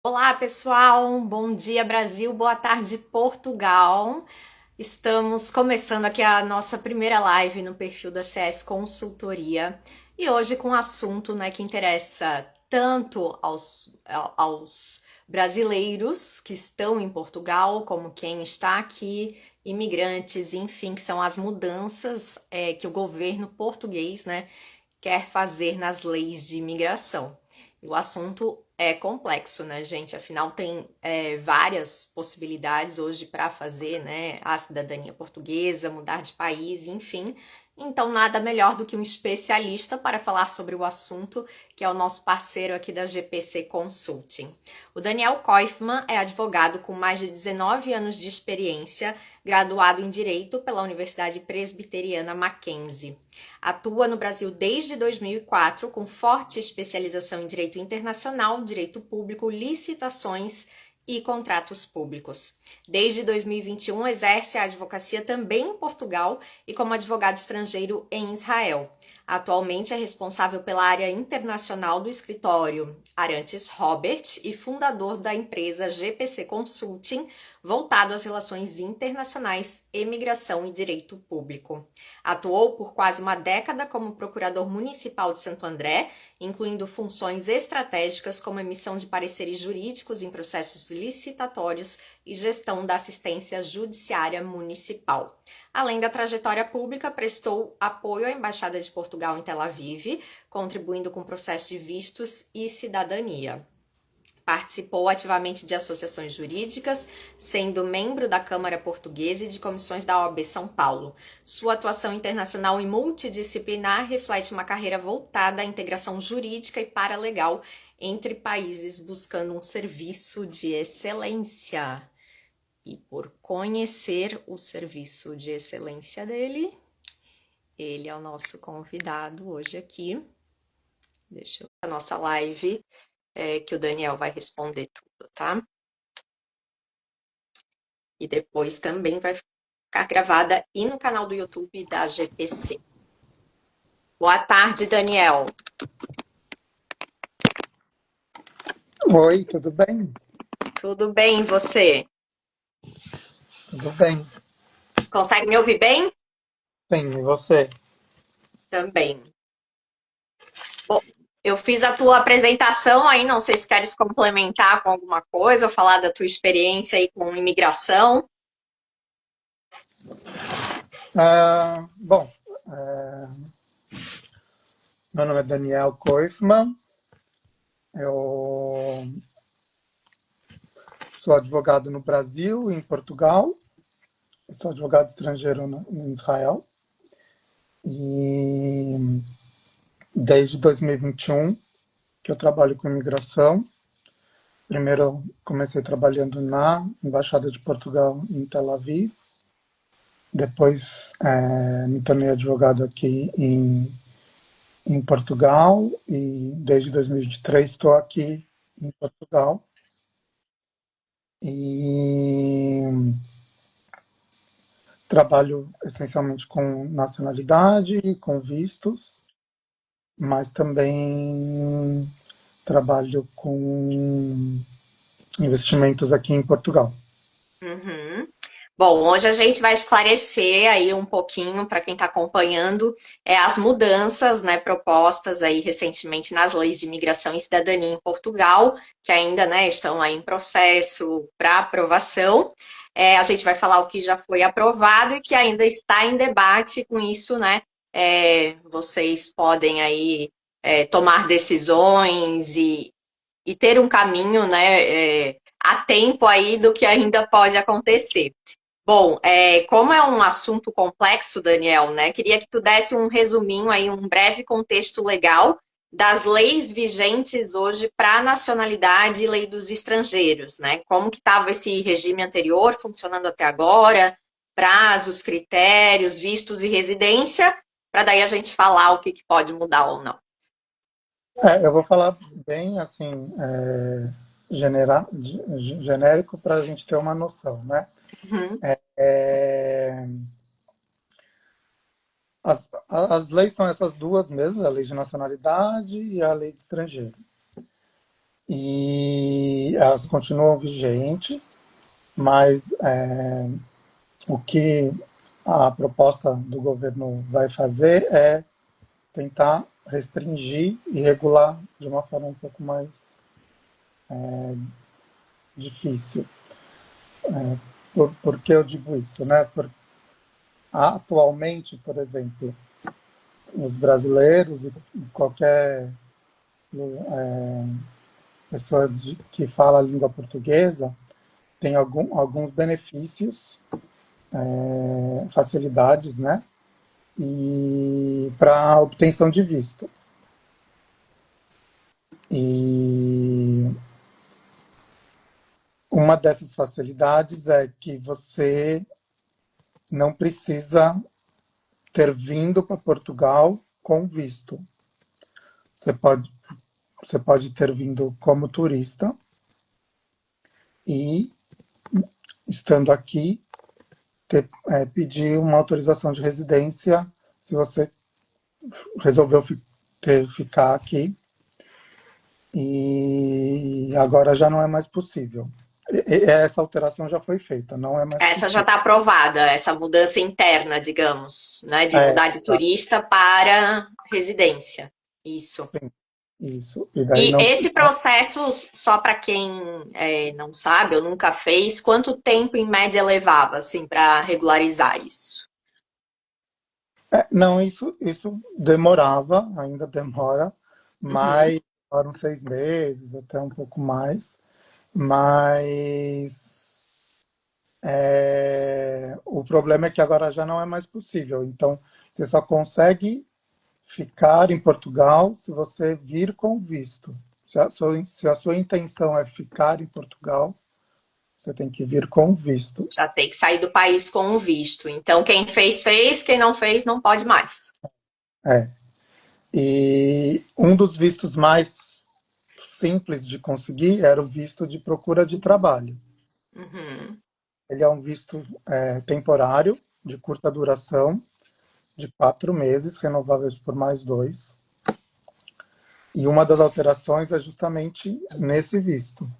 Olá, pessoal. Bom dia, Brasil. Boa tarde, Portugal. Estamos começando aqui a nossa primeira live no perfil da CS Consultoria e hoje com um assunto, né, que interessa tanto aos brasileiros que estão em Portugal, como quem está aqui, imigrantes, enfim, que são as mudanças que o governo português, né, quer fazer nas leis de imigração. E o assunto é complexo, né, gente? Afinal, tem várias possibilidades hoje para fazer, né, a cidadania portuguesa, mudar de país, enfim. Então, nada melhor do que um especialista para falar sobre o assunto, que é o nosso parceiro aqui da GPC Consulting. O Daniel Koifman é advogado com mais de 19 anos de experiência, graduado em Direito pela Universidade Presbiteriana Mackenzie. Atua no Brasil desde 2004, com forte especialização em Direito Internacional, Direito Público, licitações e contratos públicos. Desde 2021, exerce a advocacia também em Portugal e como advogado estrangeiro em Israel. Atualmente é responsável pela área internacional do escritório Arantes Robert e fundador da empresa GPC Consulting, voltado às relações internacionais, imigração e direito público. Atuou por quase uma década como procurador municipal de Santo André, incluindo funções estratégicas como emissão de pareceres jurídicos em processos licitatórios e gestão da assistência judiciária municipal. Além da trajetória pública, prestou apoio à Embaixada de Portugal em Tel Aviv, contribuindo com processos de vistos e cidadania. Participou ativamente de associações jurídicas, sendo membro da Câmara Portuguesa e de comissões da OAB São Paulo. Sua atuação internacional e multidisciplinar reflete uma carreira voltada à integração jurídica e paralegal entre países, buscando um serviço de excelência. E por conhecer o serviço de excelência dele, ele é o nosso convidado hoje aqui. Deixa eu ver a nossa live, que o Daniel vai responder tudo, tá? E depois também vai ficar gravada e no canal do YouTube da GPC. Boa tarde, Daniel. Oi, tudo bem? Tudo bem, e você? Tudo bem. Consegue me ouvir bem? Sim, e você? Também. Bom, eu fiz a tua apresentação aí, não sei se queres complementar com alguma coisa, ou falar da tua experiência aí com imigração. Bom, ah, meu nome é Daniel Koifman, eu sou advogado no Brasil e em Portugal, eu sou advogado estrangeiro em Israel e desde 2021 que eu trabalho com imigração. Primeiro eu comecei trabalhando na Embaixada de Portugal em Tel Aviv, depois me tornei advogado aqui em Portugal e desde 2023 estou aqui em Portugal e trabalho essencialmente com nacionalidade e com vistos, mas também trabalho com investimentos aqui em Portugal. Uhum. Bom, hoje a gente vai esclarecer aí um pouquinho para quem está acompanhando as mudanças, né, propostas aí recentemente nas leis de imigração e cidadania em Portugal, que ainda, né, estão aí em processo para aprovação. A gente vai falar o que já foi aprovado e que ainda está em debate. Com isso, né, vocês podem aí tomar decisões e ter um caminho, né, a tempo aí do que ainda pode acontecer. Bom, como é um assunto complexo, Daniel, né? Queria que tu desse um resuminho aí, um breve contexto legal das leis vigentes hoje para a nacionalidade e lei dos estrangeiros, né? Como que estava esse regime anterior funcionando até agora, prazos, critérios, vistos e residência, para daí a gente falar o que pode mudar ou não. Eu vou falar bem assim, genérico para a gente ter uma noção, né? Uhum, É, as leis são essas duas mesmo, a lei de nacionalidade e a lei de estrangeiro. e elas continuam vigentes, mas o que a proposta do governo vai fazer é tentar restringir e regular de uma forma um pouco mais difícil. Por que eu digo isso, né? Atualmente, por exemplo, os brasileiros e qualquer pessoa que fala a língua portuguesa tem alguns benefícios, facilidades, né? E para obtenção de visto. E uma dessas facilidades é que você não precisa ter vindo para Portugal com visto. Você pode, você pode ter vindo como turista e, estando aqui, pedir uma autorização de residência se você resolveu ficar aqui. E agora já não é mais possível. Essa alteração já foi feita, não é mais Essa já possível. está aprovada, essa mudança interna, digamos, né? De É, mudar de turista para residência. Isso. isso. E daí E não. esse processo, só para quem não sabe ou nunca fez, quanto tempo em média levava, assim, para regularizar isso? Não, isso demorava, ainda demora, Uhum. mas foram 6 meses, até um pouco mais. Mas o problema é que agora já não é mais possível. Então, você só consegue ficar em Portugal se você vir com visto. Se a sua intenção é ficar em Portugal, você tem que vir com visto. Já tem que sair do país com o visto. Então, quem fez, fez, quem não fez, não pode mais. É. E um dos vistos mais simples de conseguir era o visto de procura de trabalho. Uhum. Ele é um visto temporário, de curta duração, de 4 meses, renováveis por mais 2. E uma das alterações é justamente nesse visto.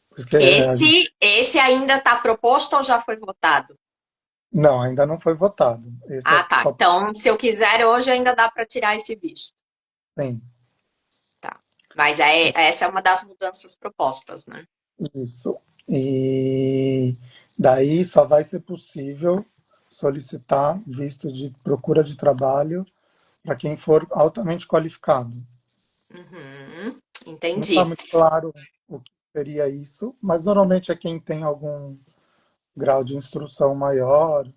Porque a gente, Esse ainda está proposto ou já foi votado? não, ainda não foi votado. Esse Ah, é tá. só Então, se eu quiser hoje, ainda dá para tirar esse visto. tem Tá. Mas essa é uma das mudanças propostas, né? isso. E daí só vai ser possível solicitar visto de procura de trabalho para quem for altamente qualificado. Uhum. Não está Entendi. muito claro o que seria isso, mas normalmente é quem tem algum grau de instrução maior,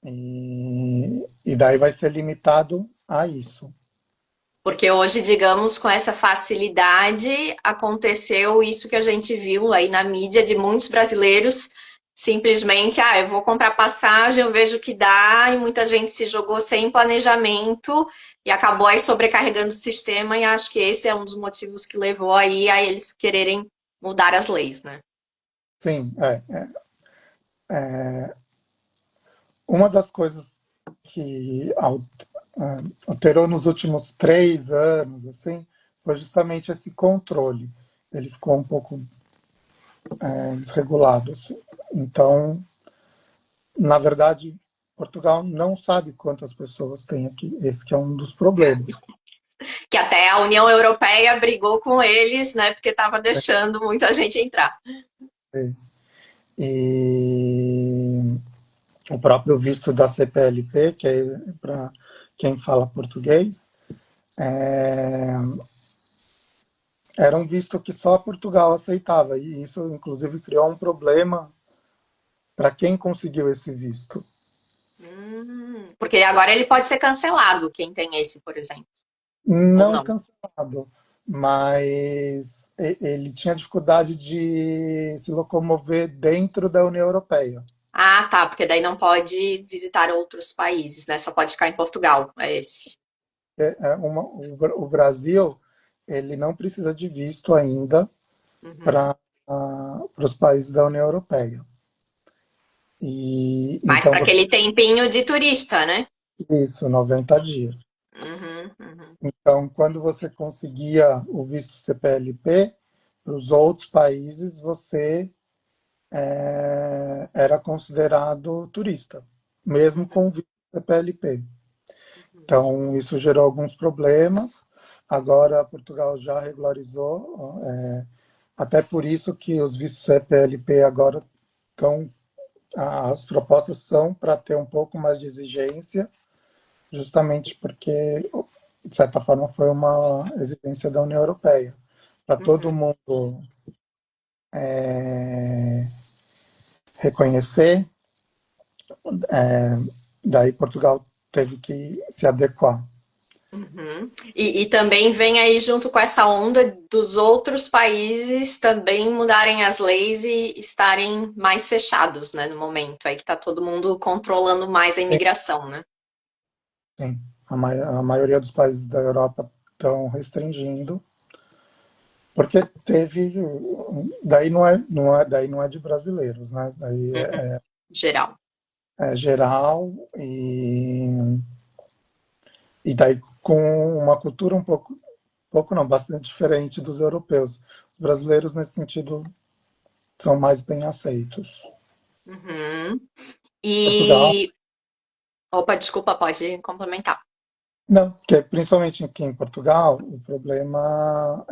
e daí vai ser limitado a isso. Porque hoje, digamos, com essa facilidade, aconteceu isso que a gente viu aí na mídia de muitos brasileiros simplesmente, eu vou comprar passagem, eu vejo que dá, e muita gente se jogou sem planejamento e acabou aí sobrecarregando o sistema, e acho que esse é um dos motivos que levou aí a eles quererem mudar as leis, né? Sim, uma das coisas que alterou nos últimos 3 anos, assim, foi justamente esse controle. Ele ficou um pouco desregulado, assim. Então, na verdade, Portugal não sabe quantas pessoas tem aqui. Esse que é um dos problemas. Que até a União Europeia brigou com eles, né? Porque estava deixando muita gente entrar. E o próprio visto da CPLP, que é para quem fala português, era um visto que só Portugal aceitava. E isso, inclusive, criou um problema para quem conseguiu esse visto. Porque agora ele pode ser cancelado, quem tem esse, por exemplo, ou Não não. cancelado, mas ele tinha dificuldade de se locomover dentro da União Europeia. Ah, tá, porque daí não pode visitar outros países, né? Só pode ficar em Portugal, é esse. O Brasil, ele não precisa de visto ainda Uhum. para os países da União Europeia. E Mas então para você aquele tempinho de turista, né? isso, 90 dias. Uhum, uhum. Então, quando você conseguia o visto CPLP, para os outros países, você era considerado turista, mesmo com o visto CPLP. Então, isso gerou alguns problemas. Agora, Portugal já regularizou, até por isso que os vistos CPLP agora estão. As propostas são para ter um pouco mais de exigência, justamente porque, de certa forma, foi uma exigência da União Europeia. Para todo Uhum. mundo reconhecer, daí Portugal teve que se adequar. Uhum. E também vem aí junto com essa onda dos outros países também mudarem as leis e estarem mais fechados, né, no momento, aí que tá todo mundo controlando mais a Sim, imigração, né? sim. A maioria dos países da Europa estão restringindo, porque teve, daí não é de brasileiros, né? Daí Uhum. Geral. é geral e daí com uma cultura pouco não, bastante diferente dos europeus. Os brasileiros nesse sentido são mais bem aceitos. Uhum. Portugal, E. Opa, desculpa, pode complementar. não, porque principalmente aqui em Portugal, o problema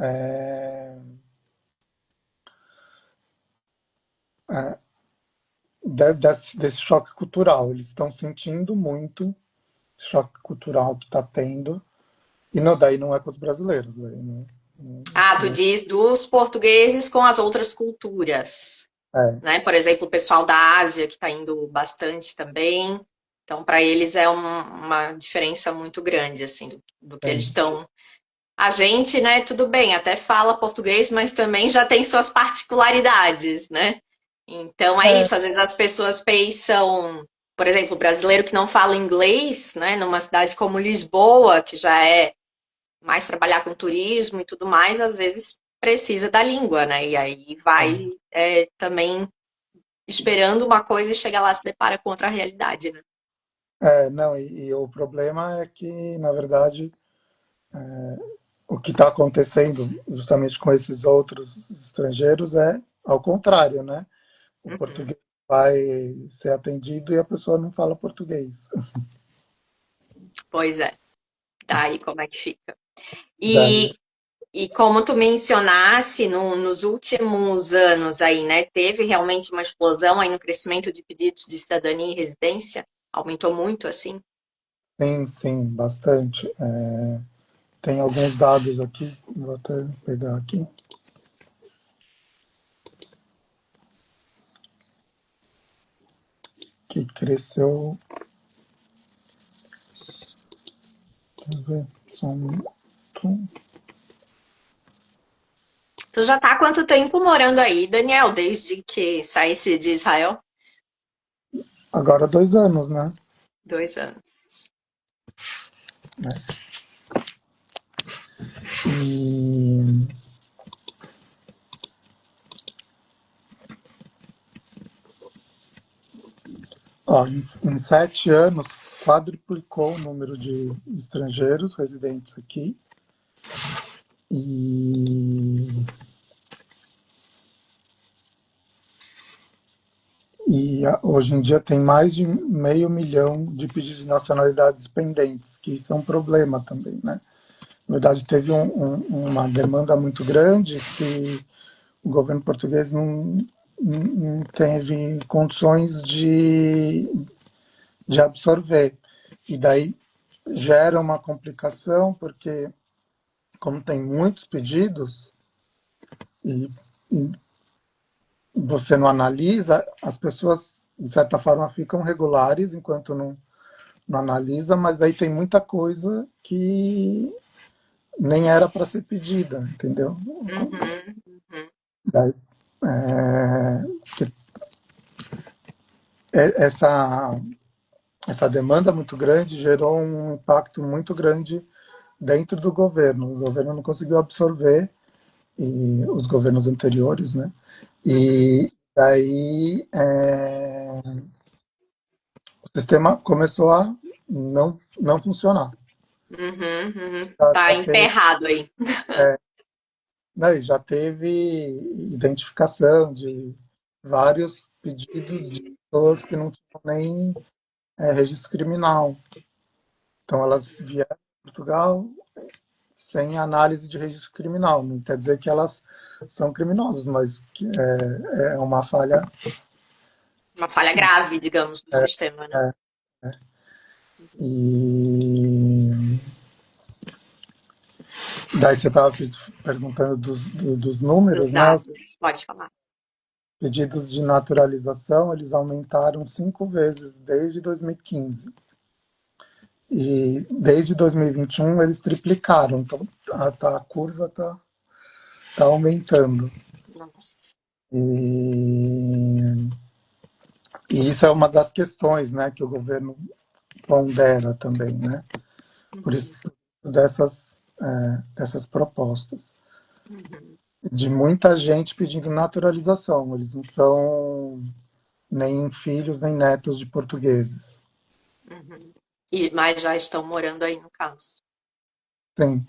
desse choque cultural. Eles estão sentindo muito esse choque cultural que está tendo, e não, daí não é com os brasileiros, daí, né? Ah, tu diz dos portugueses com as outras culturas, É, né? Por exemplo, o pessoal da Ásia que está indo bastante também. Então, para eles é uma diferença muito grande, assim, do que eles tem. estão. A gente, né, tudo bem, até fala português, mas também já tem suas particularidades, né? Então é É, isso, às vezes as pessoas pensam, por exemplo, o brasileiro que não fala inglês, né, numa cidade como Lisboa, que já é mais trabalhar com turismo e tudo mais, às vezes precisa da língua, né? E aí vai também esperando uma coisa e chega lá e se depara com outra realidade, né? não, e o problema é que, na verdade, o que está acontecendo justamente com esses outros estrangeiros é ao contrário, né? O Uhum. português vai ser atendido e a pessoa não fala português. Pois é, daí como é que fica? Daí, E E como tu mencionasse, nos últimos anos aí, né, teve realmente uma explosão aí no crescimento de pedidos de cidadania e residência? Aumentou muito, assim? sim, sim, bastante. Tem alguns dados aqui, vou até pegar aqui, que cresceu, vamos ver, são Tu já tá há quanto tempo morando aí, Daniel, desde que saísse de Israel? agora 2 anos, né? 2 anos. E ó, em 7 anos, quadruplicou o número de estrangeiros residentes aqui. E, hoje em dia tem mais de 500 mil de pedidos de nacionalidades pendentes, que isso é um problema também, né? Na verdade, teve uma demanda muito grande que o governo português não teve condições de absorver. E daí gera uma complicação, porque como tem muitos pedidos e, e você não analisa, as pessoas, de certa forma, ficam regulares enquanto não analisa, mas daí tem muita coisa que nem era para ser pedida, entendeu? Uhum, uhum, Daí, que essa demanda muito grande gerou um impacto muito grande dentro do governo. O governo não conseguiu absorver, e os governos anteriores, né? uhum, E daí o sistema começou a não funcionar. uhum, uhum. Já Tá fez, emperrado aí. Não, e já teve identificação de vários pedidos de pessoas que não tinham nem registro criminal. Então, elas vieram para Portugal sem análise de registro criminal. Não quer dizer que elas são criminosas, mas que é uma falha. Uma falha grave, digamos, do sistema, né? É, e daí você estava perguntando dos Dos números, né? Os dados, pode falar. pedidos de naturalização, eles aumentaram 5 vezes desde 2015. E desde 2021 eles triplicaram. Então a curva tá aumentando. Nossa. E, e isso é uma das questões, né, que o governo pondera também, né? Por isso Uhum, dessas propostas. uhum, De muita gente pedindo naturalização. Eles não são nem filhos nem netos de portugueses. uhum. Mas já estão morando aí no caso. Sim.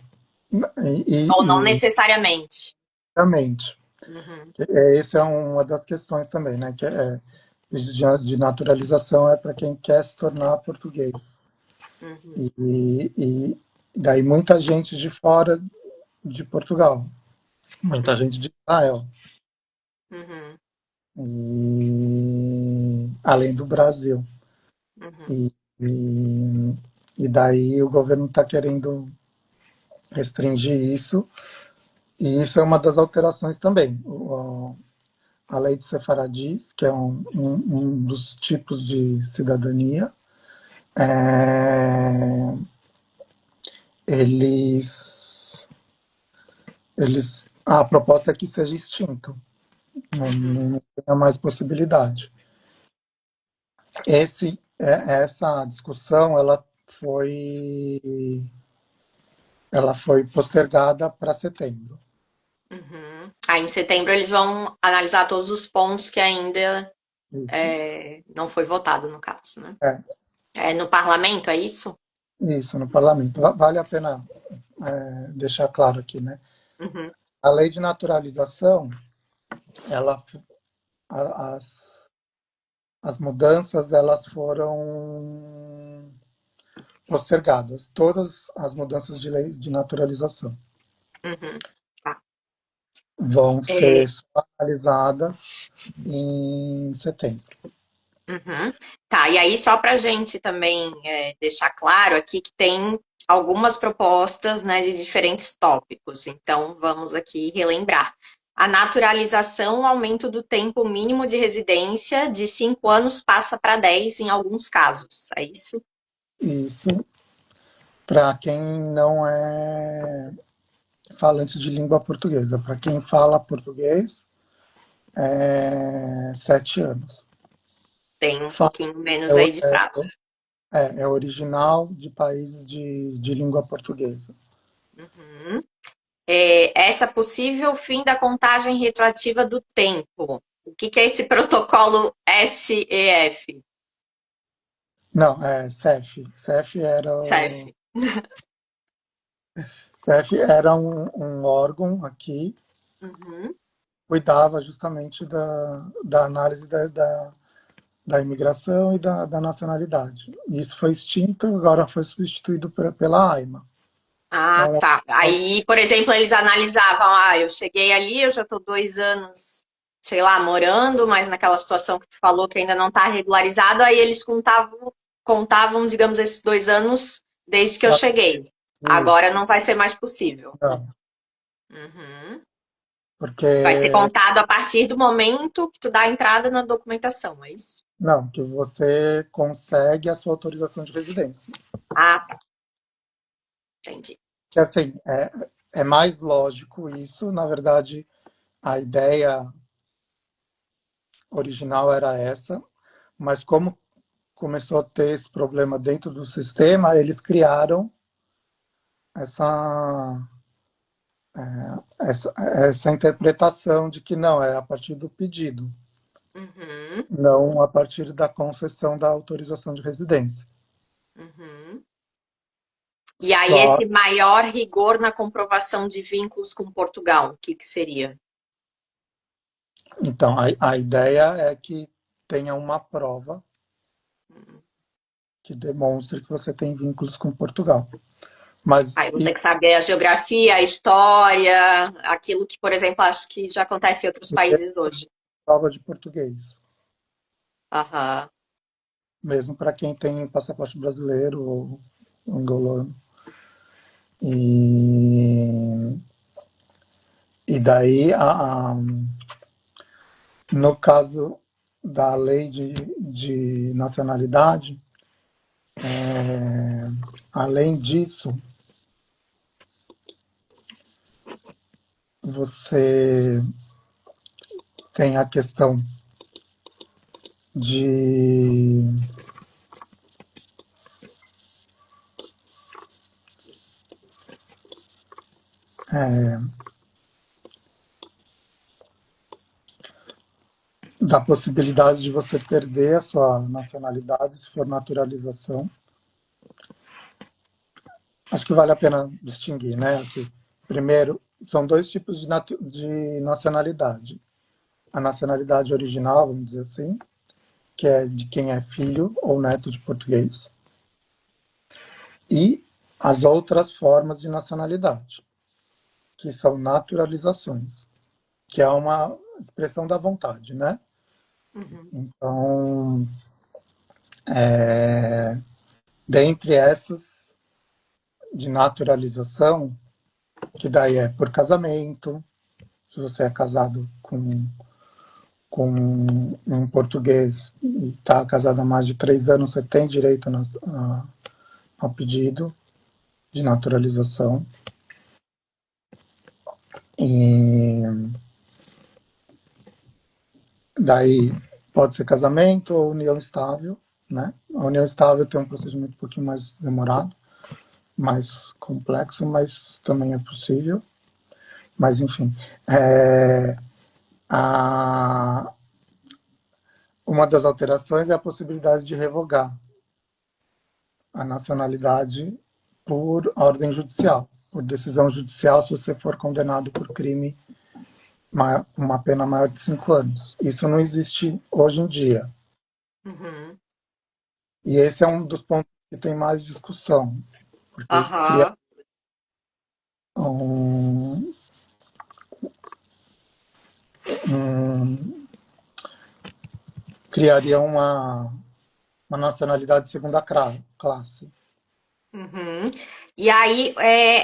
Ou não E necessariamente. realmente, Uhum, essa é uma das questões também, né? Que de naturalização é para quem quer se tornar português. uhum, E daí muita gente de fora de Portugal, muita gente de Israel, uhum, além do Brasil. uhum, E, e, e daí o governo está querendo restringir isso, e isso é uma das alterações também. A lei de sefaradis, que é um dos tipos de cidadania, é, eles, a proposta é que seja extinto, uhum, não tenha mais possibilidade. Essa discussão ela foi postergada para setembro. uhum. Aí em setembro eles vão analisar todos os pontos que ainda Isso, não foi votado, no caso, né? é, É no parlamento, é isso? isso no parlamento. Vale a pena deixar claro aqui, né? Uhum, A lei de naturalização, ela, as, as mudanças, elas foram postergadas. Todas as mudanças de lei de naturalização uhum. Tá. vão É, ser analisadas em setembro. uhum. Tá, e aí só para a gente também deixar claro aqui que tem algumas propostas, né, de diferentes tópicos. Então vamos aqui relembrar. A naturalização, o aumento do tempo mínimo de residência de 5 anos passa para 10 em alguns casos. É isso? Isso para quem não é falante de língua portuguesa. Para quem fala português, 7 anos. Tem um Fala, pouquinho menos aí de prazo. é original de países de língua portuguesa. Uhum. Essa possível fim da contagem retroativa do tempo. O que que é esse protocolo SEF? Não, CEF. SEF. CEF era um órgão aqui, Uhum. cuidava justamente da análise da imigração e da nacionalidade. Isso foi extinto, agora foi substituído pela AIMA. É Ah, um tá. órgão, Aí, por exemplo, eles analisavam, eu cheguei ali, eu já estou 2 anos, sei lá, morando, mas naquela situação que tu falou que ainda não está regularizado, aí eles contavam, digamos, esses 2 anos desde que eu cheguei. Agora isso, não vai ser mais possível. não, Uhum. Vai ser porque contado a partir do momento que tu dá a entrada na documentação, é isso? não, que você consegue a sua autorização de residência. Ah, tá. Entendi. Que, assim, é mais lógico isso, na verdade, a ideia original era essa, mas como começou a ter esse problema dentro do sistema, eles criaram essa, essa interpretação de que não, é a partir do pedido, Uhum, não a partir da concessão da autorização de residência. uhum. E aí, Só, esse maior rigor na comprovação de vínculos com Portugal, o que que seria? então, a ideia é que tenha uma prova que demonstre que você tem vínculos com Portugal. Mas Aí vou ter isso que saber a geografia, a história, aquilo que, por exemplo, acho que já acontece em outros é países hoje. prova de português, Aham. mesmo para quem tem passaporte brasileiro ou angolano. E, e daí, no caso da lei de nacionalidade, além disso, você tem a questão de da possibilidade de você perder a sua nacionalidade se for naturalização. Acho que vale a pena distinguir, né? Que, primeiro, são dois tipos de nacionalidade. A nacionalidade original, vamos dizer assim, que é de quem é filho ou neto de português, e as outras formas de nacionalidade, que são naturalizações, que é uma expressão da vontade, né? Uhum. Então, dentre essas de naturalização, que daí é por casamento, se você é casado com um português e está casado há mais de 3 anos, você tem direito ao pedido de naturalização. E daí pode ser casamento ou união estável, né? A união estável tem um procedimento um pouquinho mais demorado, mais complexo, mas também é possível. Mas, enfim, a, uma das alterações é a possibilidade de revogar a nacionalidade por ordem judicial, por decisão judicial, se você for condenado por crime com uma pena maior de 5 anos. Isso não existe hoje em dia. Uhum. E esse é um dos pontos que tem mais discussão, porque Aham. um, um, criaria uma nacionalidade de segunda classe. Uhum. E aí,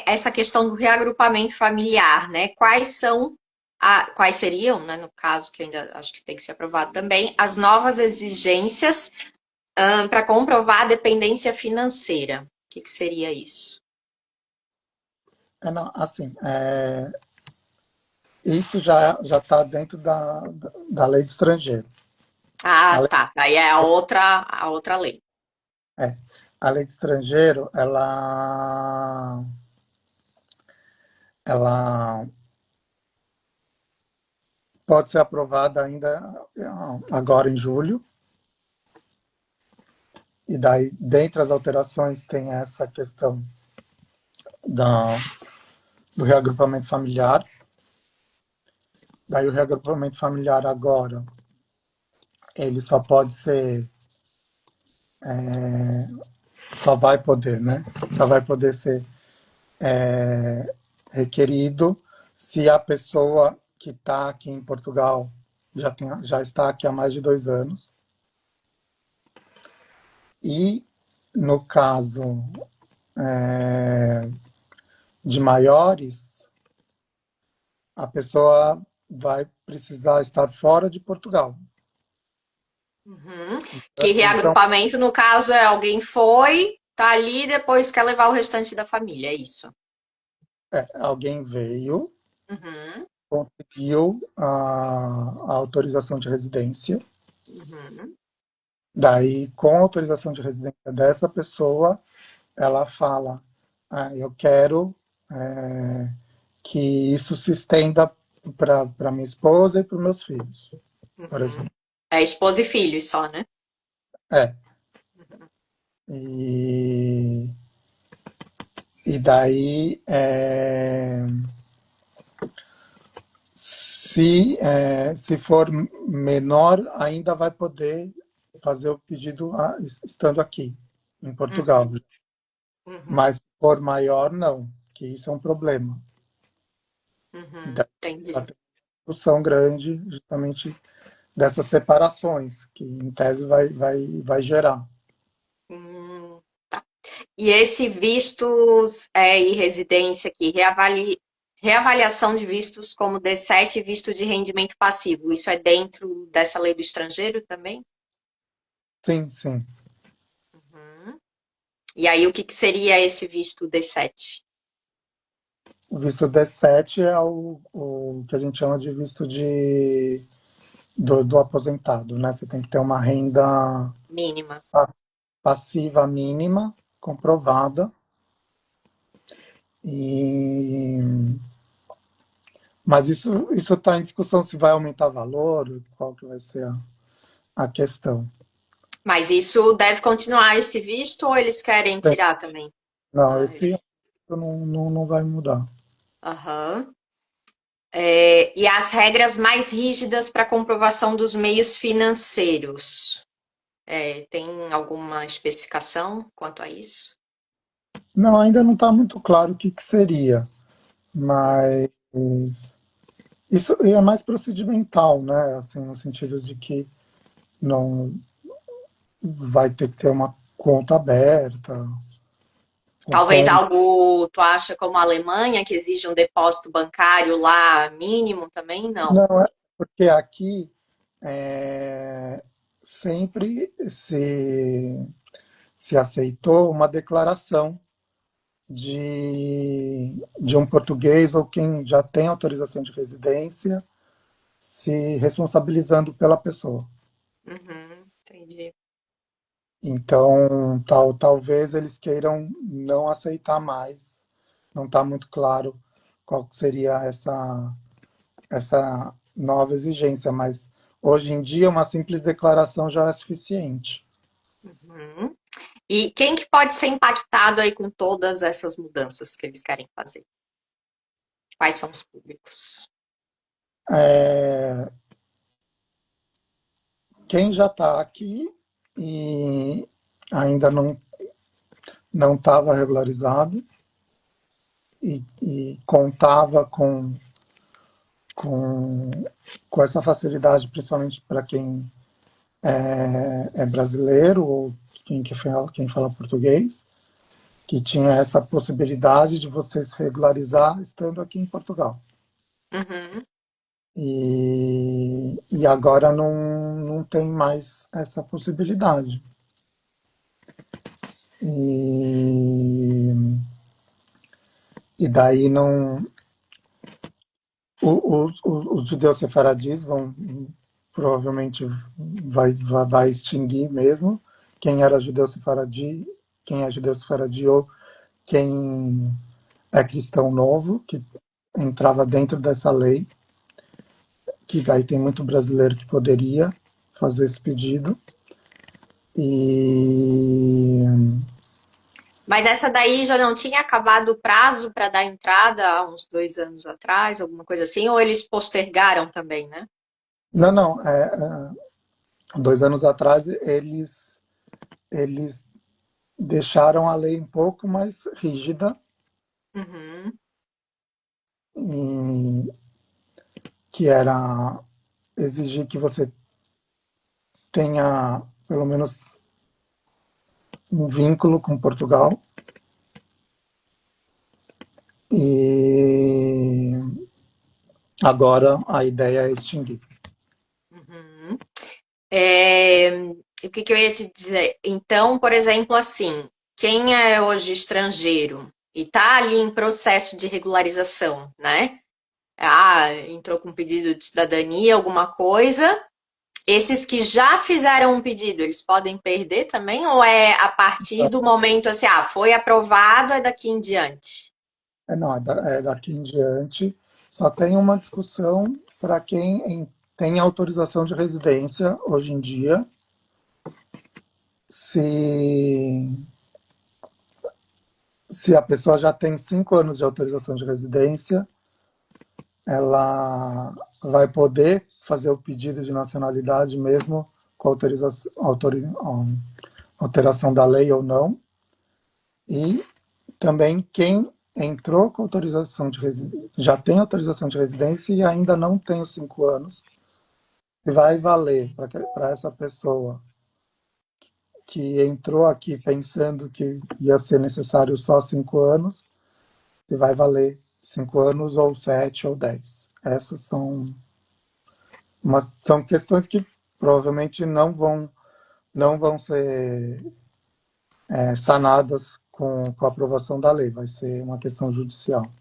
essa questão do reagrupamento familiar, né? Quais seriam, né, no caso, que ainda acho que tem que ser aprovado também, as novas exigências para comprovar a dependência financeira? O que que seria isso? Não, assim, isso já está dentro da lei de estrangeiro. A Ah, lei, tá. Aí é a outra lei. é, a lei de estrangeiro, ela pode ser aprovada ainda agora em julho, e daí, dentre as alterações, tem essa questão da, do reagrupamento familiar. Daí o reagrupamento familiar agora, ele só pode ser, só vai poder, né? Só vai poder ser requerido se a pessoa que está aqui em Portugal já está aqui há mais de 2 anos. E no caso de maiores, a pessoa vai precisar estar fora de Portugal. Uhum. Que Isso reagrupamento, no caso, é alguém foi, tá ali, depois quer levar o restante da família, é isso? alguém veio, Uhum. conseguiu a autorização de residência. Uhum. Daí, com a autorização de residência dessa pessoa, ela fala: eu quero é, que isso se estenda para minha esposa e para os meus filhos, por Uhum. exemplo. É esposa e filhos só, né? É, Uhum. e, E daí, se for menor, ainda vai poder fazer o pedido estando aqui, em Portugal. Uhum, uhum, Mas se for maior, não, que isso é um problema. E uhum, daí já entendi. tem uma discussão grande justamente dessas separações, que em tese vai gerar. Hum. E esse vistos e residência aqui, reavaliação de vistos como D7 e visto de rendimento passivo, isso é dentro dessa lei do estrangeiro também? Sim, sim. Uhum. E aí, o que que seria esse visto D7? O visto D7 é o que a gente chama de visto do aposentado, né? Você tem que ter uma renda Mínima. passiva mínima comprovada e mas isso está em discussão se vai aumentar valor, qual que vai ser a questão. Mas isso deve continuar esse visto ou eles querem Sim. tirar também? Não, Ah, esse não vai mudar. aham. E as regras mais rígidas para comprovação dos meios financeiros. Tem alguma especificação quanto a isso? Não, ainda não está muito claro o que, que seria, mas isso é mais procedimental, né? Assim, no sentido de que não vai ter que ter uma conta aberta, o Talvez quão algo, tu acha, como a Alemanha, que exige um depósito bancário lá mínimo também? Não. não é porque aqui é, sempre se aceitou uma declaração de um português ou quem já tem autorização de residência se responsabilizando pela pessoa. Uhum, entendi. Então, talvez eles queiram não aceitar mais. Não está muito claro qual seria essa nova exigência, mas hoje em dia uma simples declaração já é suficiente. Uhum. E quem que pode ser impactado aí com todas essas mudanças que eles querem fazer? Quais são os públicos? É, quem já está aqui e ainda não estava regularizado e contava com, com essa facilidade, principalmente para quem é brasileiro ou quem fala português, que tinha essa possibilidade de você se regularizar estando aqui em Portugal. Uhum. E agora não tem mais essa possibilidade. E, e daí não. Os judeus sefaradis vão provavelmente vai extinguir mesmo. Quem era judeu sefaradi, quem é judeu sefaradi ou quem é cristão novo, que entrava dentro dessa lei, que daí tem muito brasileiro que poderia fazer esse pedido. E Mas essa daí já não tinha acabado o prazo para dar entrada há uns 2 anos atrás, alguma coisa assim, ou eles postergaram também, né? não, 2 anos atrás eles deixaram a lei um pouco mais rígida, Uhum. em, que era exigir que você tenha pelo menos um vínculo com Portugal. E agora a ideia é extinguir. Uhum. É, o que que eu ia te dizer? Então, por exemplo, assim, quem é hoje estrangeiro e está ali em processo de regularização, né? Ah, entrou com pedido de cidadania, alguma coisa. Esses que já fizeram um pedido, eles podem perder também? Ou é a partir do momento assim, ah, foi aprovado, é daqui em diante? Não, daqui em diante só tem uma discussão para quem tem autorização de residência hoje em dia, se, se a pessoa já tem 5 anos de autorização de residência, ela vai poder fazer o pedido de nacionalidade mesmo com alteração da lei ou não. E também quem entrou com autorização de residência, já tem autorização de residência e ainda não tem os 5 anos, vai valer para essa pessoa que entrou aqui pensando que ia ser necessário só 5 anos, e vai valer 5 anos ou 7 ou 10. Essas são questões que provavelmente não vão ser sanadas com a aprovação da lei, vai ser uma questão judicial.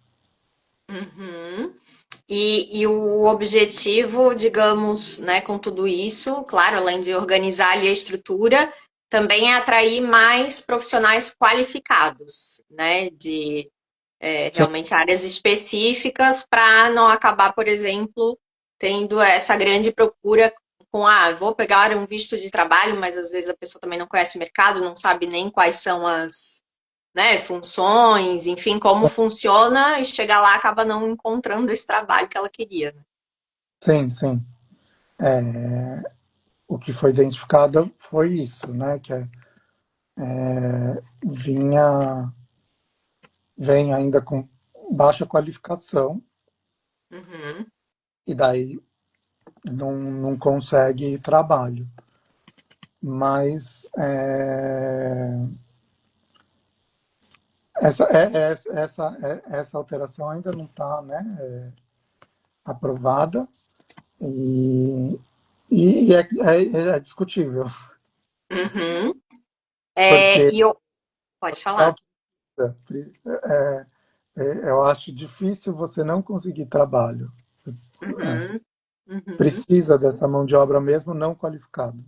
Uhum. E o objetivo, digamos, né, com tudo isso, claro, além de organizar ali a estrutura, também é atrair mais profissionais qualificados, né, de Sim, realmente áreas específicas para não acabar, por exemplo, tendo essa grande procura com, vou pegar um visto de trabalho, mas às vezes a pessoa também não conhece o mercado, não sabe nem quais são as, né, funções, enfim, como funciona, e chegar lá acaba não encontrando esse trabalho que ela queria, né? sim, sim. O que foi identificado foi isso, né? Que vinha, vem ainda com baixa qualificação Uhum. e daí não consegue trabalho. Mas essa alteração ainda não está, né, aprovada e, e é discutível, Uhum. porque Pode falar. é, eu acho difícil você não conseguir trabalho. Uhum. Uhum. Precisa dessa mão de obra mesmo não qualificada.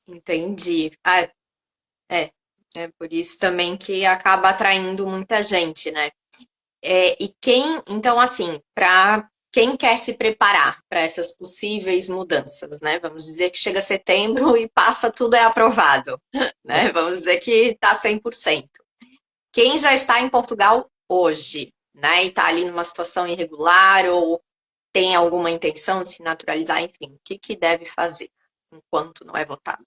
Entendi. É, é por isso também que acaba atraindo muita gente, né? Então, assim, para quem quer se preparar para essas possíveis mudanças, né? Vamos dizer que chega setembro e passa tudo é aprovado, né? Vamos dizer que está 100%. Quem já está em Portugal hoje, né? E está ali numa situação irregular ou tem alguma intenção de se naturalizar, enfim, o que que deve fazer enquanto não é votado?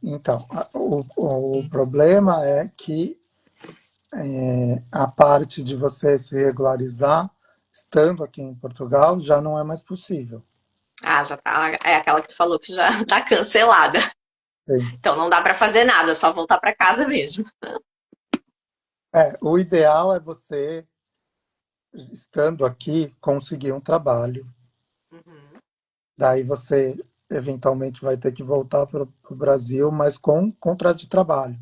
Então, o problema é que a parte de você se regularizar estando aqui em Portugal já não é mais possível. Já tá, é aquela que tu falou que já tá cancelada. Sim. Então não dá para fazer nada, só voltar para casa mesmo. O ideal é você, estando aqui, conseguir um trabalho. Uhum. Daí você eventualmente vai ter que voltar para o Brasil, mas com contrato de trabalho.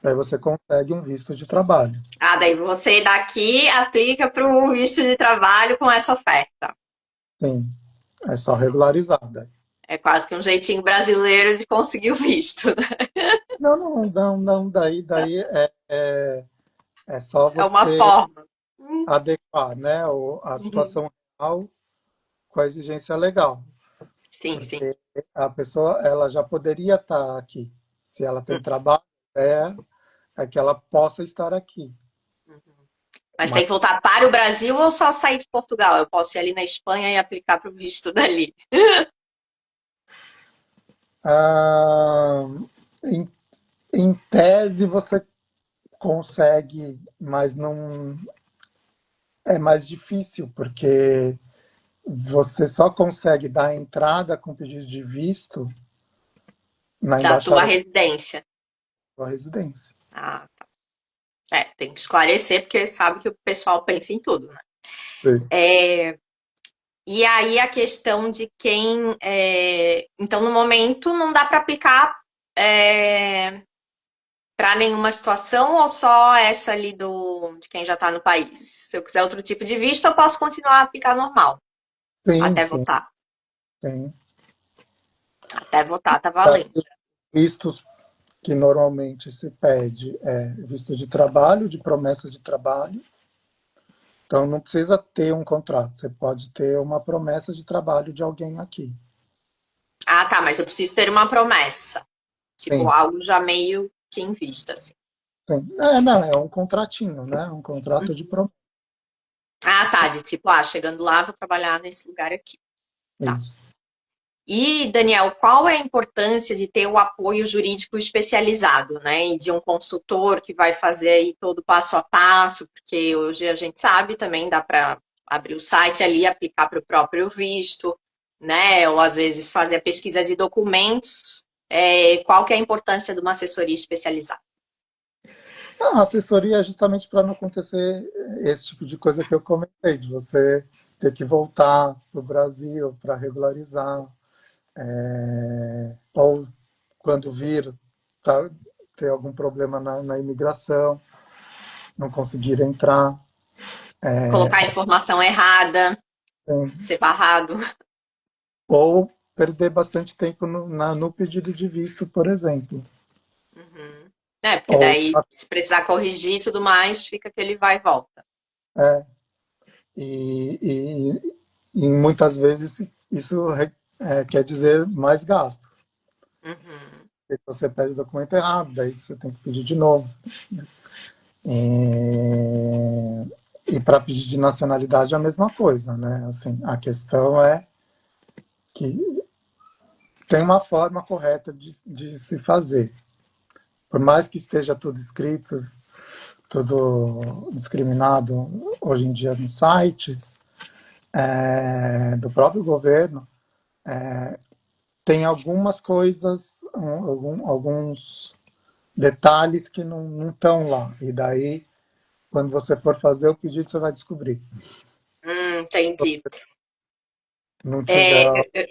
Daí você consegue um visto de trabalho. Daí você daqui aplica para o visto de trabalho com essa oferta. Sim, é só regularizar. Daí. É quase que um jeitinho brasileiro de conseguir o visto, né? Não, não, não, não. Daí é só É uma você forma. adequar, né, a Uhum. situação real com a exigência legal. Sim, sim. Porque a pessoa ela já poderia estar aqui. Se ela tem trabalho, é que ela possa estar aqui. Uhum. Mas Mas tem que voltar para o Brasil ou só sair de Portugal? Eu posso ir ali na Espanha e aplicar para o visto dali. ah, em, em tese você consegue, mas não é mais difícil, porque você só consegue dar entrada com pedido de visto na Da tua embaixada da residência. sua residência. Ah, tem que esclarecer, porque sabe que o pessoal pensa em tudo, né? Sim. E aí a questão de quem. Então, no momento, não dá para aplicar para nenhuma situação ou só essa ali de quem já está no país? Se eu quiser outro tipo de visto, eu posso continuar a aplicar normal, Sim, até sim, votar. sim. Até votar tá valendo. Vistos que normalmente se pede visto de trabalho, de promessa de trabalho. Então não precisa ter um contrato, você pode ter uma promessa de trabalho de alguém aqui. Tá, mas eu preciso ter uma promessa. Tipo, Sim, algo já meio que em vista, assim. Sim. Não, é um contratinho, né? Um contrato de promessa. Ah, tá, de tipo, chegando lá, vou trabalhar nesse lugar aqui. Tá. Isso. E, Daniel, qual é a importância de ter o apoio jurídico especializado, né? E de um consultor que vai fazer aí todo o passo a passo, porque hoje a gente sabe também dá para abrir o site ali, aplicar para o próprio visto, né? Ou às vezes fazer a pesquisa de documentos. Qual que é a importância de uma assessoria especializada? A assessoria é justamente para não acontecer esse tipo de coisa que eu comentei, de você ter que voltar para o Brasil para regularizar, ou quando vir tá, ter algum problema na imigração, não conseguir entrar. Colocar a informação errada, ser barrado. Ou perder bastante tempo no pedido de visto, por exemplo. Uhum. Porque Ou, daí, se precisar corrigir e tudo mais, fica aquele vai e volta. é, e muitas vezes isso quer dizer mais gasto. Uhum. Se você pede o documento errado, daí você tem que pedir de novo. E para pedir de nacionalidade é a mesma coisa, né? Assim, a questão é que tem uma forma correta de se fazer. Por mais que esteja tudo escrito, tudo discriminado hoje em dia nos sites do próprio governo, tem algumas coisas, alguns detalhes que não estão lá. E daí, quando você for fazer o pedido, você vai descobrir. Entendi. Não tiver É,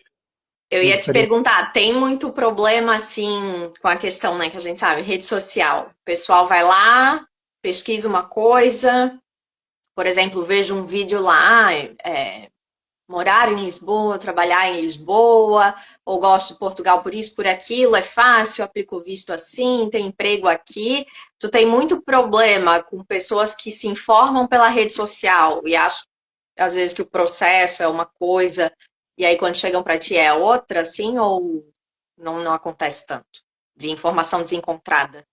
eu uma ia te experiência. perguntar, tem muito problema assim com a questão, né, que a gente sabe, rede social. O pessoal vai lá, pesquisa uma coisa, por exemplo, vejo um vídeo lá, morar em Lisboa, trabalhar em Lisboa, ou gosto de Portugal por isso, por aquilo, é fácil, aplico o visto assim, tem emprego aqui. Tu tem muito problema com pessoas que se informam pela rede social e acham, às vezes, que o processo é uma coisa, e aí quando chegam para ti é outra, assim, ou não acontece tanto? De informação desencontrada.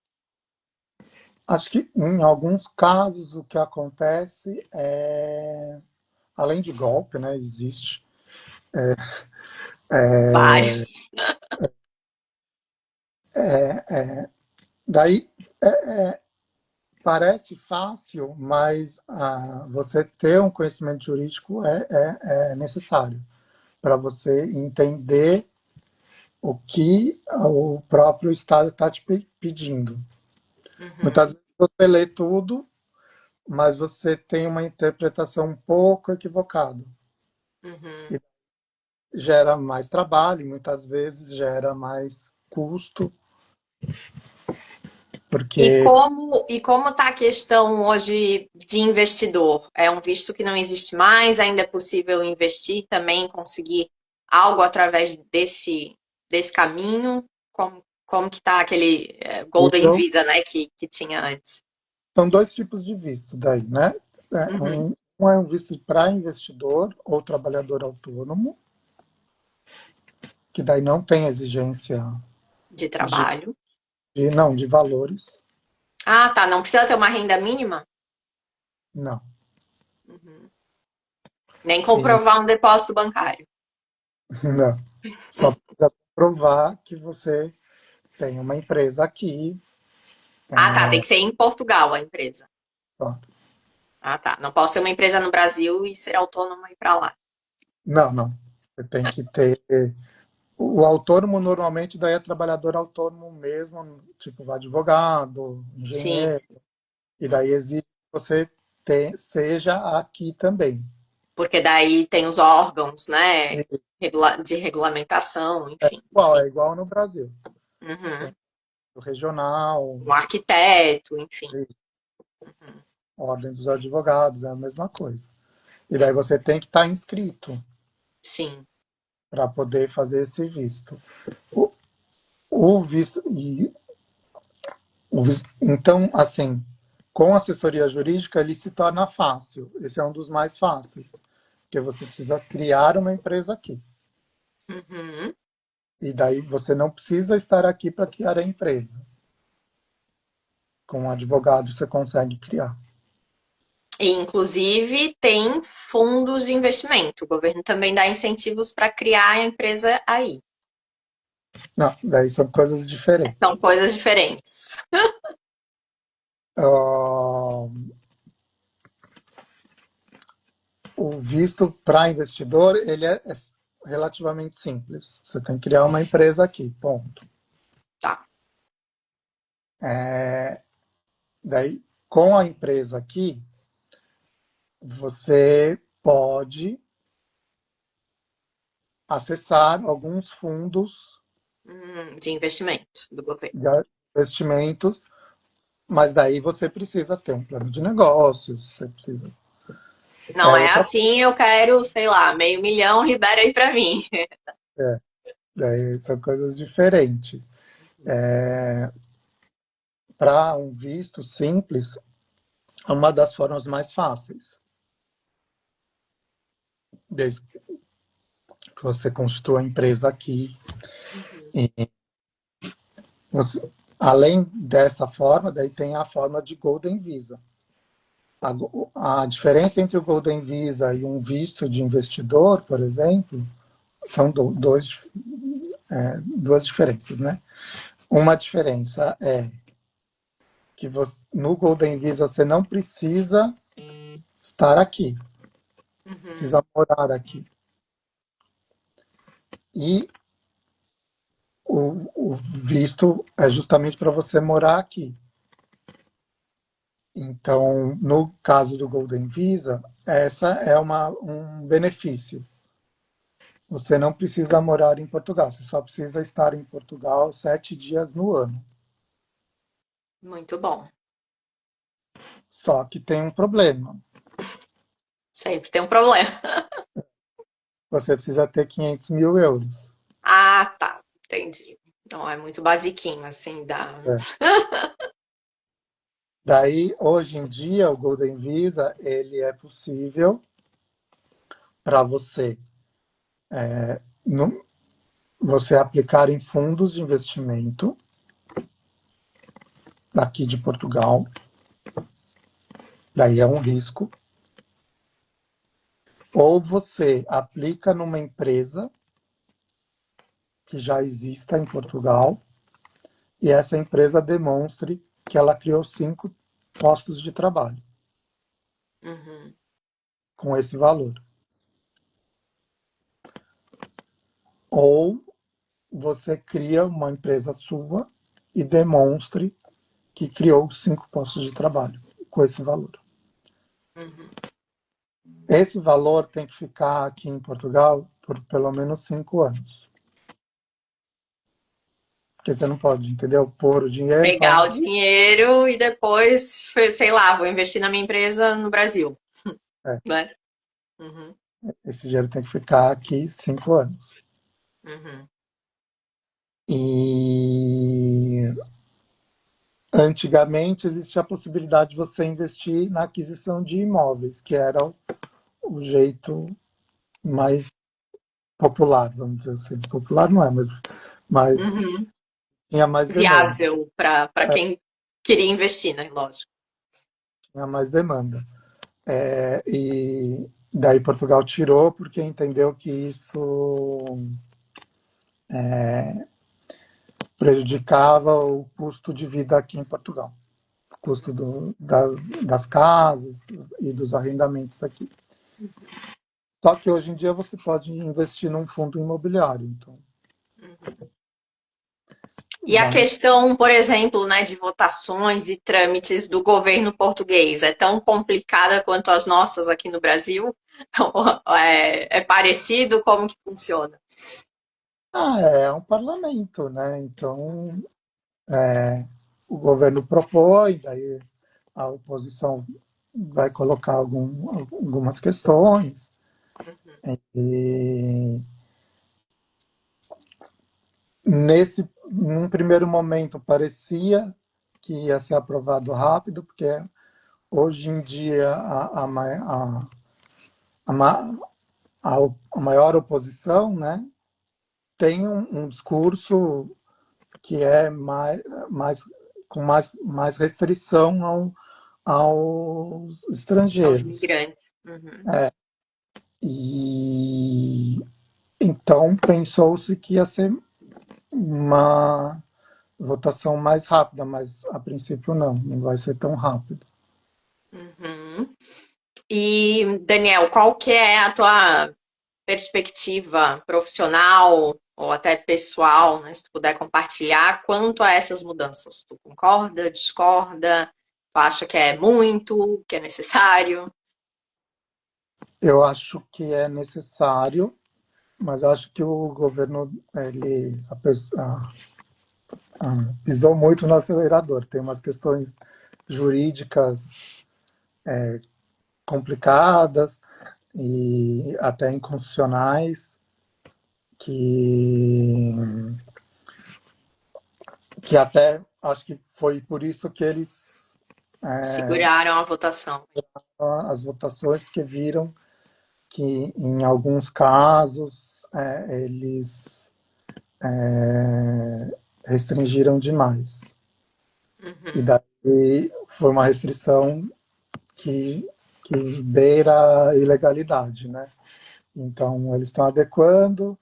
Acho que em alguns casos o que acontece é, além de golpe, né, existe. Vários. Daí parece fácil, mas você ter um conhecimento jurídico é necessário para você entender o que o próprio Estado está te pedindo. Muitas Uhum, vezes você lê tudo, mas você tem uma interpretação um pouco equivocada. uhum. E gera mais trabalho, muitas vezes gera mais custo, porque E como está a questão hoje de investidor? É um visto que não existe mais, ainda é possível investir também, conseguir algo através desse caminho? Como que está aquele Golden então, Visa, né, que tinha antes? são dois tipos de visto daí, né? Uhum. Um é um visto para investidor ou trabalhador autônomo, que daí não tem exigência De de, trabalho. não, de valores, Ah, tá. Não precisa ter uma renda mínima? não. Uhum. Nem E, comprovar um depósito bancário. não. Só precisa provar que você tem uma empresa aqui. Ah, tá. Tem que ser em Portugal a empresa. Pronto. Ah, tá. Não posso ter uma empresa no Brasil e ser autônoma e ir pra lá. Não, não. Você tem que ter. O autônomo normalmente daí é trabalhador autônomo mesmo, tipo advogado, Sim. engenheiro, e daí exige que você seja aqui também. Porque daí tem os órgãos, né, de regulamentação, enfim, sim. É igual no Brasil. Tem Uhum. o regional, Um arquiteto, enfim. Uhum. ordem dos advogados, é a mesma coisa. E daí você tem que estar inscrito Sim. para poder fazer esse visto. O, o visto e então, assim, com assessoria jurídica ele se torna fácil. Esse é um dos mais fáceis, porque você precisa criar uma empresa aqui. Uhum. E daí você não precisa estar aqui para criar a empresa. Com um advogado você consegue criar. E, inclusive, tem fundos de investimento. O governo também dá incentivos para criar a empresa aí. Não, daí são coisas diferentes. São coisas diferentes. Ah, o visto para investidor, ele é relativamente simples. Você tem que criar uma empresa aqui, ponto. Tá. Daí, com a empresa aqui, você pode acessar alguns fundos De investimento do governo. de investimentos, mas daí você precisa ter um plano de negócios, você precisa. Não É é outra assim, eu quero, sei lá, 500 mil, libera aí para mim. coisa. Daí são coisas diferentes. Para um visto simples, é uma das formas mais fáceis. Desde que você constitua a empresa aqui. E além dessa forma, daí tem a forma de Golden Visa. A diferença entre o Golden Visa e um visto de investidor, por exemplo, são duas diferenças, né? Uma diferença é que no Golden Visa você não precisa estar aqui, precisa morar aqui. E o visto é justamente para você morar aqui. Então, no caso do Golden Visa, essa é um benefício. Você não precisa morar em Portugal, você só precisa estar em Portugal 7 dias no ano. Muito bom. Só que tem um problema. Sempre tem um problema. Você precisa ter 500 mil euros. Ah, tá. Entendi. Não é muito basiquinho, assim, dá. É. Daí, hoje em dia, o Golden Visa, ele é possível para no- você aplicar em fundos de investimento aqui de Portugal. Daí é um risco. Ou você aplica numa empresa que já exista em Portugal e essa empresa demonstre que ela criou 5 postos de trabalho Uhum. com esse valor. Ou você cria uma empresa sua e demonstre que criou 5 postos de trabalho com esse valor. Uhum. Esse valor tem que ficar aqui em Portugal por pelo menos 5 anos. Porque você não pode, entendeu? Pôr o dinheiro e Pegar falar, o dinheiro e depois, sei lá, vou investir na minha empresa no Brasil, é, né? Uhum. esse dinheiro tem que ficar aqui 5 anos. Uhum. E antigamente existia a possibilidade de você investir na aquisição de imóveis, que era o jeito mais popular, vamos dizer assim. Popular não é, mas Uhum. tinha mais demanda. Viável para quem queria investir, né? Lógico. Tinha mais demanda. E daí Portugal tirou porque entendeu que isso prejudicava o custo de vida aqui em Portugal. O custo das casas e dos arrendamentos aqui. Só que hoje em dia você pode investir num fundo imobiliário. Então, Uhum. E a vai. questão, por exemplo, né, de votações e trâmites do governo português é tão complicada quanto as nossas aqui no Brasil? É parecido? Como que funciona? É um parlamento, né? Então, o governo propõe, daí a oposição vai colocar algumas questões. E num primeiro momento parecia que ia ser aprovado rápido, porque hoje em dia a, ma- a maior oposição, né, tem um discurso que é mais com mais restrição aos Aos estrangeiros. imigrantes. Uhum. E então pensou-se que ia ser uma votação mais rápida, mas a princípio não vai ser tão rápido. Uhum. E, Daniel, qual que é a tua perspectiva profissional ou até pessoal, né, se tu puder compartilhar, quanto a essas mudanças? Tu concorda, discorda? Tu acha que é muito, que é necessário? Eu acho que é necessário, mas acho que o governo ele pisou muito no acelerador. Tem umas questões jurídicas complicadas e até inconstitucionais que até acho que foi por isso que eles Seguraram a votação. as votações, porque viram que em alguns casos eles restringiram demais. E Uhum. daí foi uma restrição que, que beira a ilegalidade, né? Então eles estão adequando,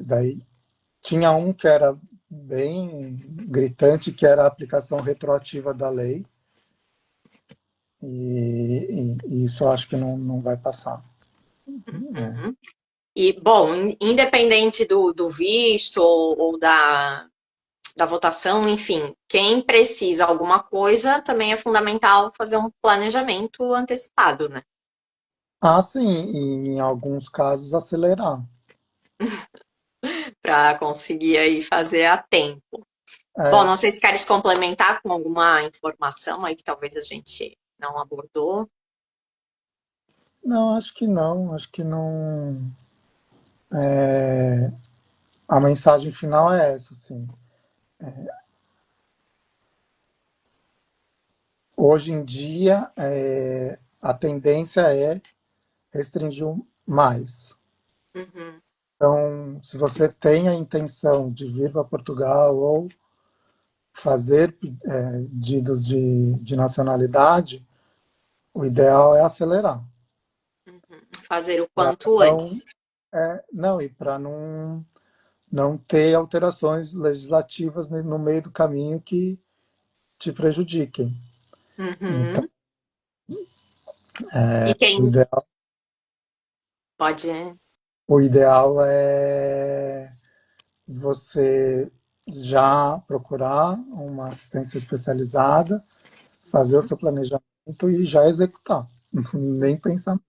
daí tinha um que era bem gritante, que era a aplicação retroativa da lei, e isso eu acho que não vai passar. Uhum. E, bom, independente do visto ou da votação, enfim, quem precisa alguma coisa também é fundamental fazer um planejamento antecipado, né? Ah, sim, e em alguns casos acelerar. Para conseguir aí fazer a tempo. Bom, É, não sei se queres complementar com alguma informação aí que talvez a gente não abordou. não, acho que não. A mensagem final é essa, assim. Hoje em dia, a tendência é restringir mais. Uhum. Então, se você tem a intenção de vir para Portugal ou fazer pedidos de nacionalidade, o ideal é acelerar. Fazer o Pra quanto não, antes. não, e para não ter alterações legislativas no meio do caminho que te prejudiquem. Então, Uhum. E o quem ideal, pode. o ideal é você já procurar uma assistência especializada, fazer o seu planejamento e já executar. Nem pensar.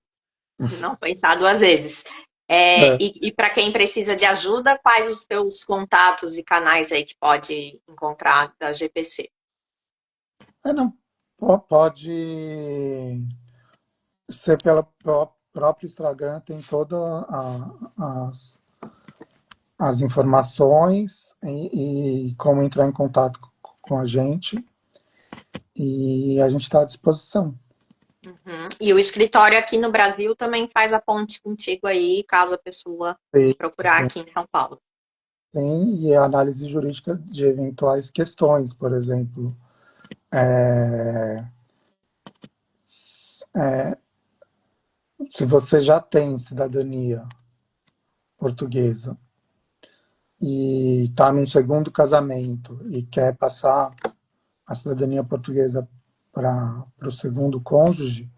Não pensar duas vezes. É, É, e para quem precisa de ajuda, quais os teus contatos e canais aí que pode encontrar da GPC? não, pode ser pelo próprio Instagram, tem todas as informações e como entrar em contato com a gente. E a gente está à disposição. Uhum. E o escritório aqui no Brasil também faz a ponte contigo aí, caso a pessoa Sim, procurar sim, aqui em São Paulo. sim, e a análise jurídica de eventuais questões, por exemplo, se você já tem cidadania portuguesa e está num segundo casamento e quer passar a cidadania portuguesa para o segundo cônjuge,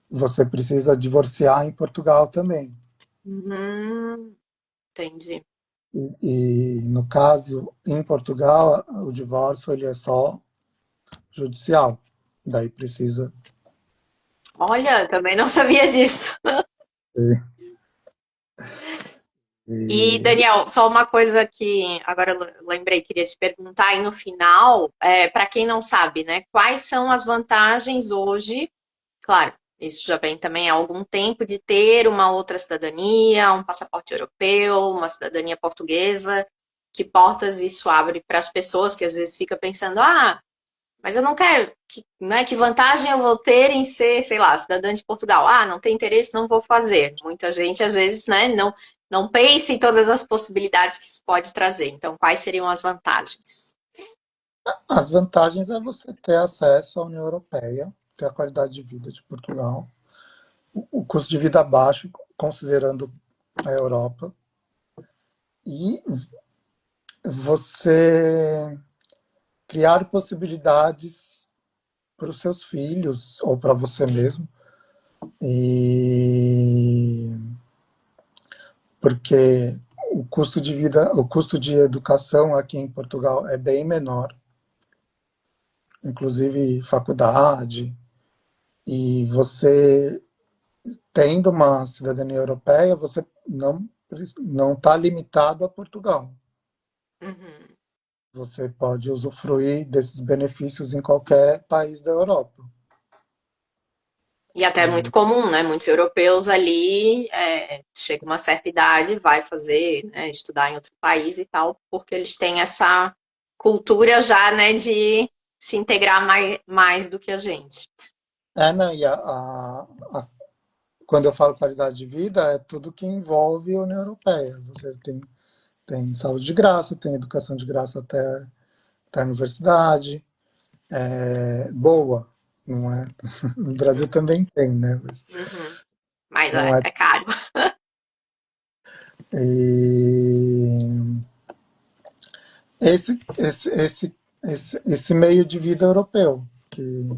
você precisa divorciar em Portugal também. Entendi. No caso, em Portugal, o divórcio ele é só judicial. Daí precisa. Olha, também não sabia disso. E, E, Daniel, só uma coisa que agora eu lembrei, queria te perguntar aí no final, para quem não sabe, né? Quais são as vantagens hoje? Claro, isso já vem também há algum tempo de ter uma outra cidadania, um passaporte europeu, uma cidadania portuguesa. Que portas isso abre para as pessoas que às vezes fica pensando, ah, mas eu não quero, né, que vantagem eu vou ter em ser, sei lá, cidadã de Portugal? Ah, não tem interesse, não vou fazer. Muita gente, às vezes, né, não pensa em todas as possibilidades que isso pode trazer. Então, quais seriam as vantagens? As vantagens é você ter acesso à União Europeia, ter a qualidade de vida de Portugal, o custo de vida baixo, considerando a Europa, e você criar possibilidades para os seus filhos ou para você mesmo, e porque o custo de vida, o custo de educação aqui em Portugal é bem menor, inclusive faculdade, e você tendo uma cidadania europeia, você não está limitado a Portugal. Uhum. Você pode usufruir desses benefícios em qualquer país da Europa. E até é muito E, comum, né? Muitos europeus ali chega uma certa idade, vai fazer, né, estudar em outro país e tal, porque eles têm essa cultura já, né, de se integrar mais do que a gente. não, quando eu falo qualidade de vida, é tudo que envolve a União Europeia. Você tem saúde de graça, tem educação de graça até a universidade, boa, não é? No Brasil também tem, né? Mas Uhum. Mas não é. é caro. E esse meio de vida europeu, que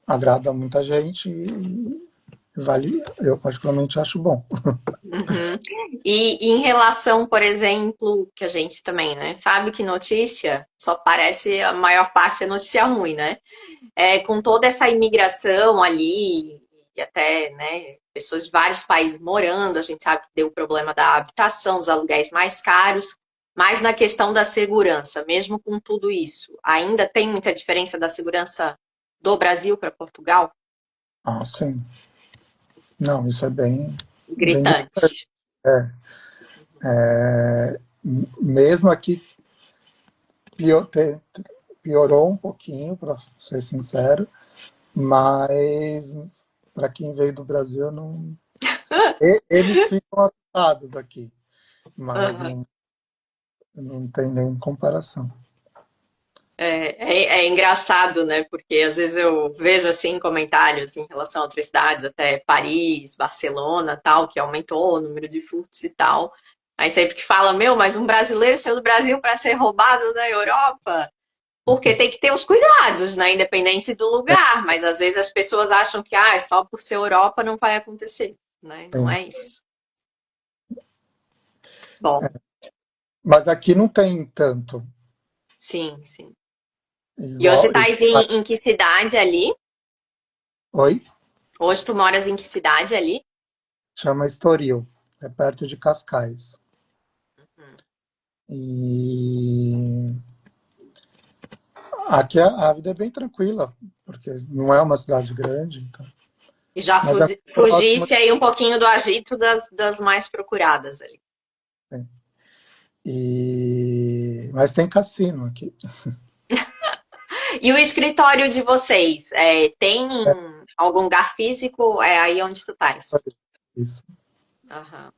agrada muita gente e vale, eu particularmente acho bom. Uhum. E em relação, por exemplo, que a gente também, né, sabe que notícia só parece a maior parte é notícia ruim, né? Com toda essa imigração ali, e até, né, pessoas de vários países morando, a gente sabe que deu o problema da habitação, os aluguéis mais caros, mas na questão da segurança, mesmo com tudo isso, ainda tem muita diferença da segurança do Brasil para Portugal? Ah, sim. Não, isso é bem diferente. Gritante. É, mesmo aqui pior- te- piorou um pouquinho, para ser sincero, mas para quem veio do Brasil, não, eles ficam assustados aqui, mas Uhum. não tem nem comparação. É engraçado, né? Porque às vezes eu vejo assim comentários em relação a outras cidades, até Paris, Barcelona, tal, que aumentou o número de furtos e tal. Aí sempre que fala, meu, mas um brasileiro saiu do Brasil para ser roubado na Europa, porque tem que ter os cuidados, né? Independente do lugar. Mas às vezes as pessoas acham que só por ser Europa não vai acontecer, né? Não Sim. é isso. Bom, Mas aqui não tem tanto. sim, sim. E hoje Igual, estás em que cidade ali? oi? Hoje tu moras em que cidade ali? Chama Estoril, é perto de Cascais. E aqui a vida é bem tranquila, porque não é uma cidade grande, então. E já Mas é muito próximo. fugisse aí um pouquinho do agito das mais procuradas ali. Tem. Mas tem cassino aqui. E o escritório de vocês, tem algum lugar físico? É aí onde tu estás? Isso. Aham.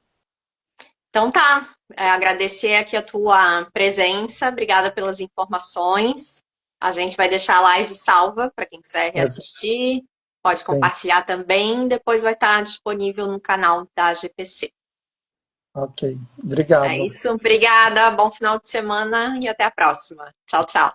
Então tá, agradecer aqui a tua presença, obrigada pelas informações. A gente vai deixar a live salva para quem quiser Mas reassistir. Pode tem. compartilhar também, depois vai estar disponível no canal da GPC. Ok. É Obrigado. isso, obrigada, bom final de semana e até a próxima. Tchau, tchau.